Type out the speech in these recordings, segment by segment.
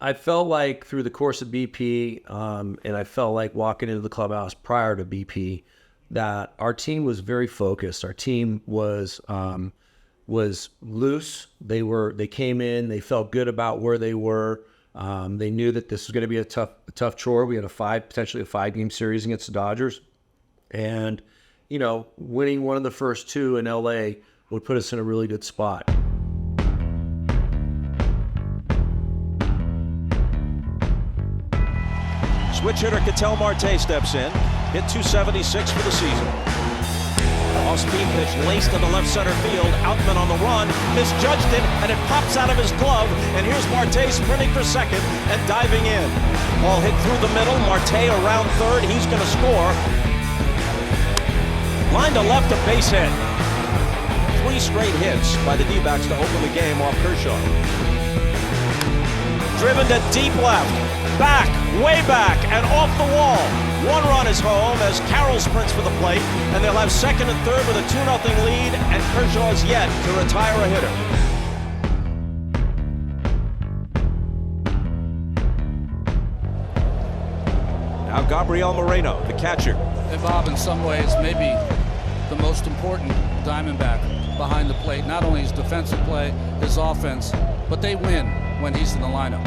I felt like through the course of BP, and I felt like walking into the clubhouse prior to BP, that our team was very focused. Our team was loose. They came in. They felt good about where they were. They knew that this was going to be a tough chore. We had potentially a 5-game series against the Dodgers, and winning one of the first 2 in LA would put us in a really good spot. Switch hitter Ketel Marte steps in, hit .276 for the season. Off-speed pitch laced to the left center field. Outman on the run, misjudged it, and it pops out of his glove. And here's Marte sprinting for second and diving in. Ball hit through the middle. Marte around third. He's going to score. Line to left, a base hit. 3 straight hits by the Dbacks to open the game off Kershaw. Driven to deep left. Back, way back, and off the wall. 1 run is home as Carroll sprints for the plate, and they'll have second and third with a 2-0 lead, and Kershaw is yet to retire a hitter. Now Gabriel Moreno, the catcher. And Bob, in some ways, maybe the most important Diamondback behind the plate. Not only his defensive play, his offense, but they win when he's in the lineup.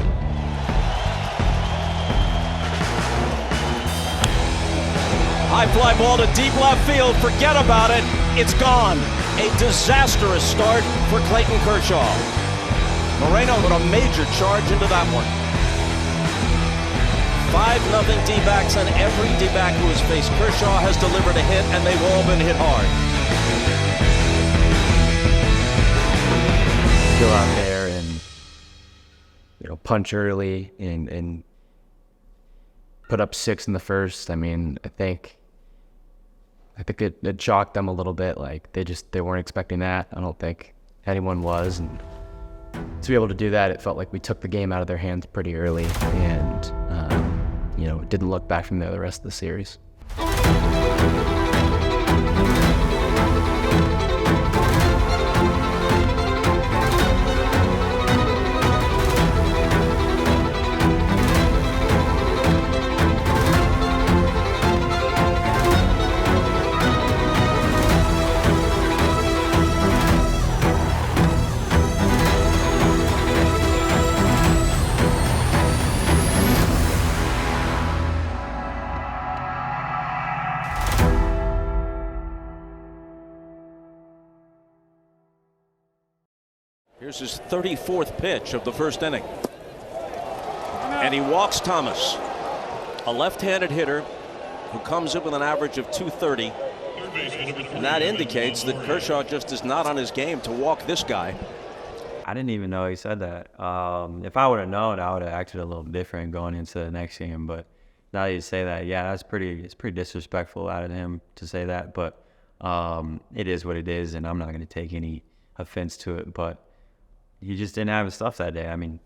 High fly ball to deep left field. Forget about it. It's gone. A disastrous start for Clayton Kershaw. Moreno with a major charge into that one. 5-0 D-backs, and every D-back who has faced Kershaw has delivered a hit, and they've all been hit hard. Go out there and punch early and put up 6 in the first. I mean, I think it shocked them a little bit. Like they weren't expecting that. I don't think anyone was, and to be able to do that, it felt like we took the game out of their hands pretty early, and it didn't look back from there the rest of the series. Here's his 34th pitch of the first inning. And he walks Thomas, a left-handed hitter who comes in with an average of .230. And that indicates that Kershaw just is not on his game to walk this guy. I didn't even know he said that. If I would have known, I would have acted a little different going into the next game. But now that you say that, yeah, it's pretty disrespectful out of him to say that. But it is what it is, and I'm not going to take any offense to it. But he just didn't have his stuff that day. I mean,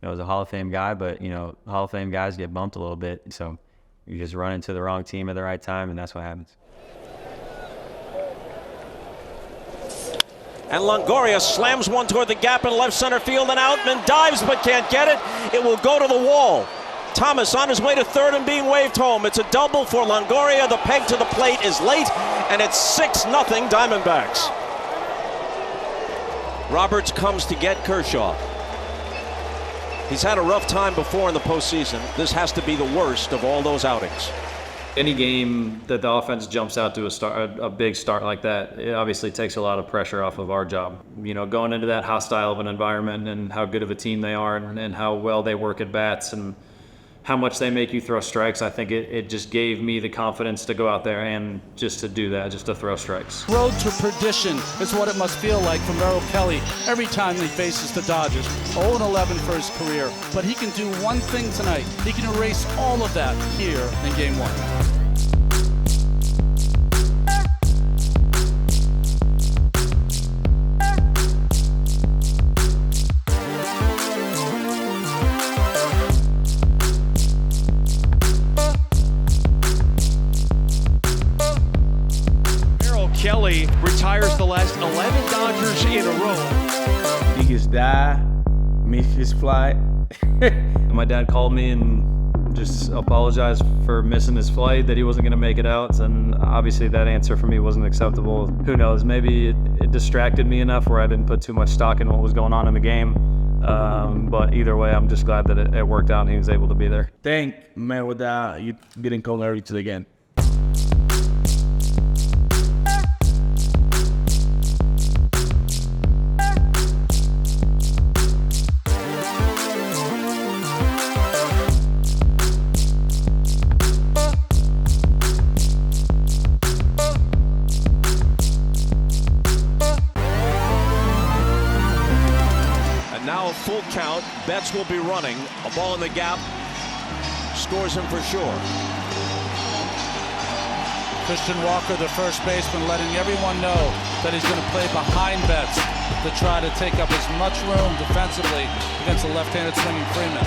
he was a Hall of Fame guy, but, Hall of Fame guys get bumped a little bit. So you just run into the wrong team at the right time, and that's what happens. And Longoria slams one toward the gap in left center field, and Outman dives but can't get it. It will go to the wall. Thomas on his way to third and being waved home. It's a double for Longoria. The peg to the plate is late, and it's 6-0 Diamondbacks. Roberts comes to get Kershaw. He's had a rough time before in the postseason. This has to be the worst of all those outings. Any game that the offense jumps out to a big start like that, it obviously takes a lot of pressure off of our job. Going into that hostile of an environment and how good of a team they are and how well they work at bats and how much they make you throw strikes, I think it just gave me the confidence to go out there and just to do that, just to throw strikes. Road to perdition is what it must feel like for Merrill Kelly every time he faces the Dodgers. 0-11 for his career, but he can do one thing tonight. He can erase all of that here in Game 1. Kelly retires the last 11 Dodgers in a row. Biggest die, miss his flight, My dad called me and just apologized for missing his flight, that he wasn't going to make it out, and obviously that answer for me wasn't acceptable. Who knows, maybe it distracted me enough where I didn't put too much stock in what was going on in the game. But either way, I'm just glad that it worked out and he was able to be there. Thank Merrill that you didn't come early to the game. Full count. Betts will be running. A ball in the gap. Scores him for sure. Christian Walker, the first baseman, letting everyone know that he's going to play behind Betts to try to take up as much room defensively against the left-handed swinging Freeman.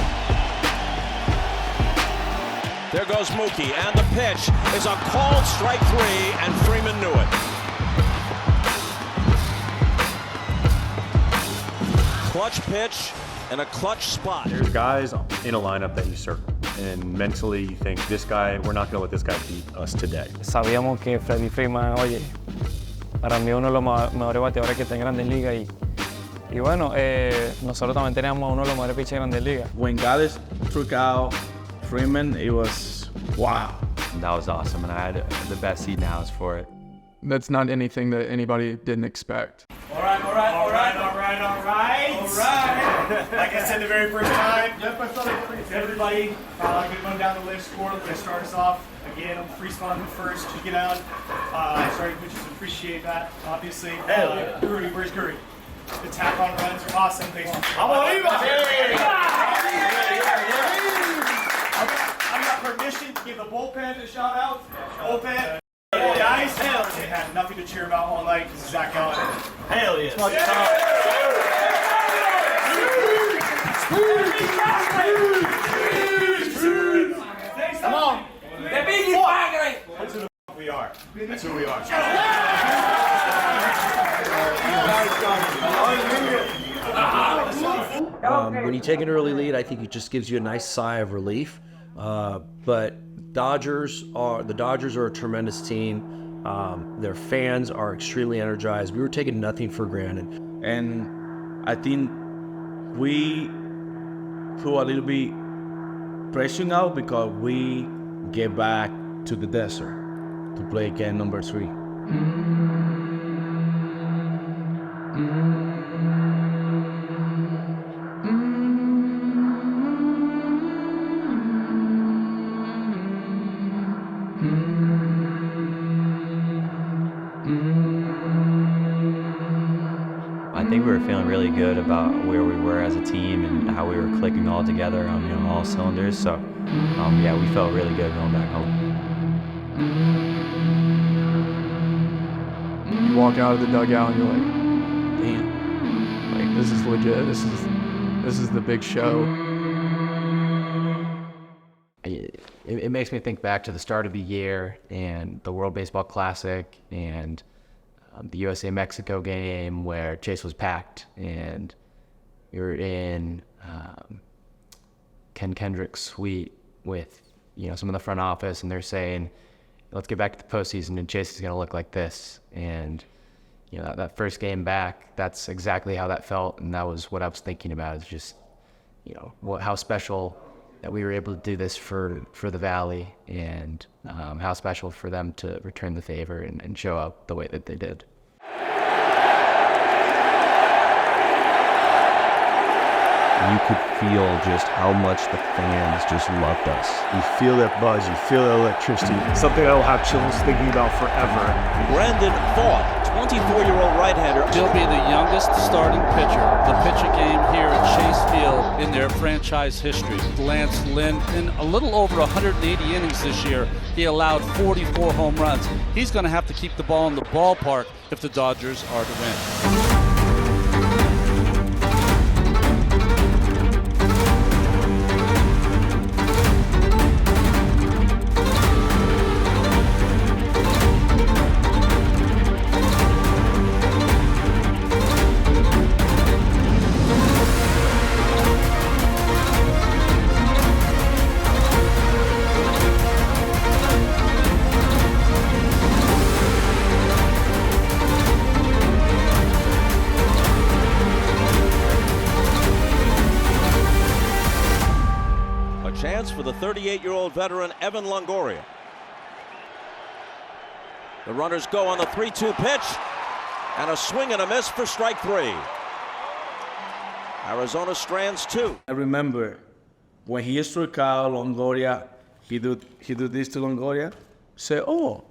There goes Mookie, and the pitch is a called strike 3, and Freeman knew it. Clutch pitch and a clutch spot. There's guys in a lineup that you circle, and mentally you think, this guy, we're not going to let this guy beat us today. Sabíamos que Freddie Freeman, oye, para mí uno de los mejores bateadores que está en Grandes Ligas y bueno, nosotros también teníamos uno de los mejores pitchers en Grandes Ligas. When Gales took out Freeman, it was wow. That was awesome, and I had the best seat in the house for it. That's not anything that anybody didn't expect. All right. Like I said the very first time, everybody, I'm going to run down the list. Score. We're going to start us off. Again, I'm free spawning first. Check it out. Sorry, we just appreciate that, obviously. Guri, where's Guri? The tap on runs are awesome. Thanks for I got permission to give the bullpen a shout out. Bullpen. Guys, they had nothing to cheer about all night because of Zach Gallen. Hell yes. Come on. That's who we are. That's who we are. When you take an early lead, I think it just gives you a nice sigh of relief. But the Dodgers are a tremendous team. Their fans are extremely energized. We were taking nothing for granted. And I think we put a little bit pressure now because we get back to the desert to play again number 3. I think we were feeling really good about where we were as a team and how we were clicking all together on all cylinders. So, yeah, we felt really good going back home. You walk out of the dugout and you're like, damn, like this is legit. This is the big show. It makes me think back to the start of the year and the World Baseball Classic and the USA-Mexico game where Chase was packed and we were in Ken Kendrick's suite with some of the front office, and they're saying, let's get back to the postseason and Chase is going to look like this. And that first game back, that's exactly how that felt, and that was what I was thinking about, is just how special that we were able to do this for the Valley, and how special for them to return the favor and show up the way that they did. You could feel just how much the fans just loved us. You feel that buzz, you feel that electricity. Something I will have chills thinking about forever. Brandon Vaught, 24-year-old right-hander. He'll be the youngest starting pitcher to pitch a game here at Chase Field in their franchise history. Lance Lynn, in a little over 180 innings this year, he allowed 44 home runs. He's going to have to keep the ball in the ballpark if the Dodgers are to win. Chance for the 38-year-old veteran Evan Longoria. The runners go on the 3-2 pitch, and a swing and a miss for strike 3. Arizona strands 2. I remember when he struck out Longoria, he do this to Longoria. Say, oh,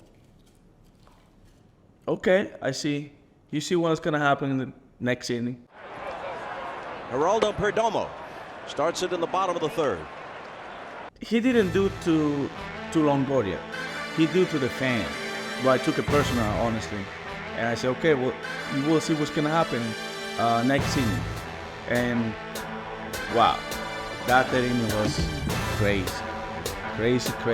okay, I see. You see what's gonna happen in the next inning. Geraldo Perdomo starts it in the bottom of the 3rd. He didn't do to Longoria. He did to the fan. But I took it personal, honestly. And I said, okay, well, we'll see what's gonna happen next inning. And wow, that inning was crazy. Crazy. And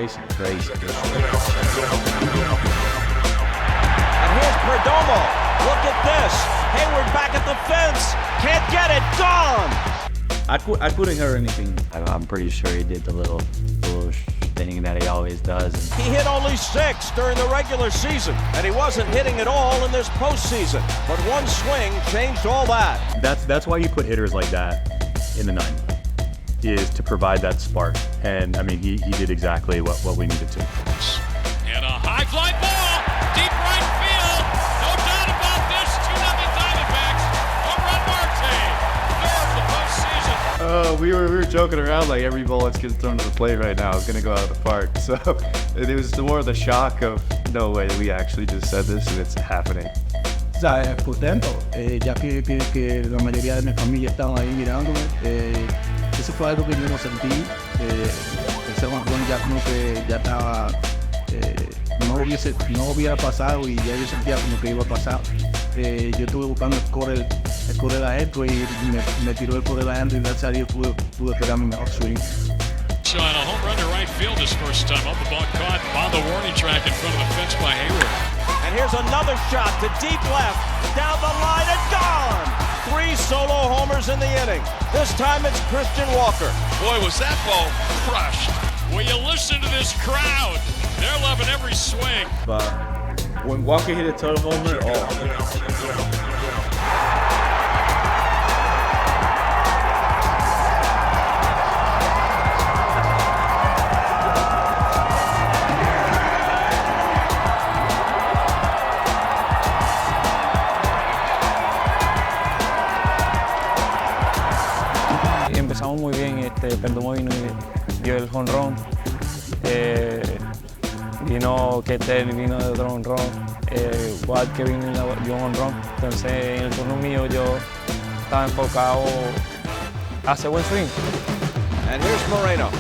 here's Perdomo. Look at this. Hayward back at the fence. Can't get it. Gone. I couldn't hear anything. I'm pretty sure he did the little thing that he always does. He hit only 6 during the regular season, and he wasn't hitting at all in this postseason. But one swing changed all that. That's why you put hitters like that in the 9th, is to provide that spark. And I mean, he did exactly what we needed to. And a high fly ball, deep right field. No doubt about this. 2-0 Diamondbacks. Home run Marte. 3rd of the postseason. We were joking around like every ball that's getting thrown to the plate right now is going to go out of the park. So it was more of the shock of, no way, we actually just said this and it's happening. O sea, contento, ya que la mayoría de mi familia estaban ahí mirándome. Eso fue algo que yo no sentí. El ser campeón ya como que ya estaba, no hubiera pasado y ya yo sentía como que iba a pasar. Yo estuve buscando el correr adentro y me tiró el correr adentro y gracias a Dios pude pegar mi mejor swing. On a home run to right field his first time up. The ball caught on the warning track in front of the fence by Hayward. And here's another shot to deep left, down the line and gone. 3 solo homers in the inning. This time it's Christian Walker. Boy, was that ball crushed. Will you listen to this crowd? They're loving every swing. But when Walker hit a total homer, Empezamos muy bien, Perdomo vino y dio el jonrón. Vino Ketel, vino de otro jonrón. Watt que vino y dio un jonrón. Entonces en el turno mío yo estaba enfocado a hacer buen swing. And here's Moreno.